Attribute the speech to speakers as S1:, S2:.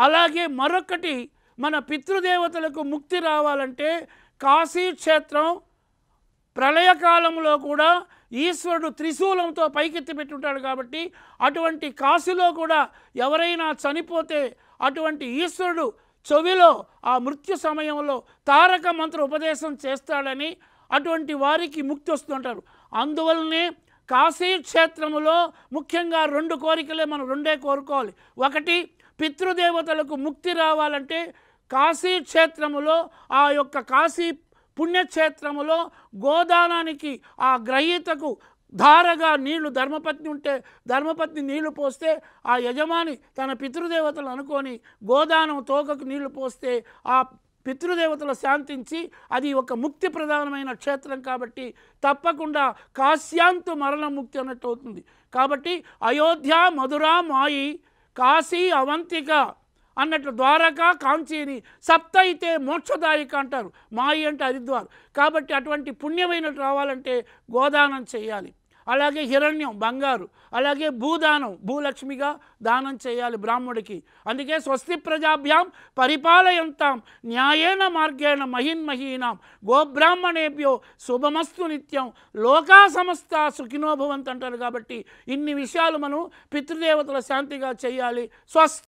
S1: అలాగే మరొకటి మన పితృదేవతలకు ముక్తి రావాలంటే కాశీ క్షేత్రం ప్రళయకాలంలో కూడా ఈశ్వరుడు త్రిశూలంతో పైకెత్తి పెట్టుంటాడు కాబట్టి అటువంటి కాశీలో కూడా ఎవరైనా చనిపోతే అటువంటి ఈశ్వరుడు చెవిలో ఆ మృత్యు సమయంలో తారక మంత్ర ఉపదేశం చేస్తాడని అటువంటి వారికి ముక్తి వస్తుంటారు. అందువల్లనే కాశీ క్షేత్రములో ముఖ్యంగా 2 కోరికలే మనం రెండే కోరుకోవాలి. ఒకటి, పితృదేవతలకు ముక్తి రావాలంటే కాశీ క్షేత్రములో ఆ యొక్క కాశీ పుణ్యక్షేత్రములో గోదానానికి ఆ గ్రహీతకు ధారగా నీళ్లు, ధర్మపత్ని ఉంటే ధర్మపత్ని నీళ్లు పోస్తే ఆ యజమాని తన పితృదేవతలు అనుకొని గోదానం తోకకు నీళ్లు పోస్తే ఆ పితృదేవతలు శాంతించి అది ఒక ముక్తి ప్రధానమైన క్షేత్రం కాబట్టి తప్పకుండా కాశ్యాంతు మరణ ముక్తి అన్నట్టు అవుతుంది. కాబట్టి అయోధ్య, మధుర, మాయి, కాశీ, అవంతిక అన్నట్లు ద్వారకా, కాంచీని సప్త అయితే మోక్షదాయిక అంటారు. మాయి అంటే హరిద్వార్. కాబట్టి అటువంటి పుణ్యమైనట్టు రావాలంటే గోదానం చేయాలి. అలాగే హిరణ్యం బంగారు, అలాగే భూదానం భూలక్ష్మిగా దానం చేయాలి బ్రాహ్మడికి. అందుకే స్వస్తి ప్రజాభ్యాం పరిపాలయంతాం న్యాయేన మార్గేణ మహిన్మహీనాం గోబ్రాహ్మణేభ్యో శుభమస్తు నిత్యం లోకా సమస్త సుఖినో భవంతు అంటారు. కాబట్టి ఇన్ని విషయాలు మనం పితృదేవతల శాంతిగా చేయాలి. స్వస్తి.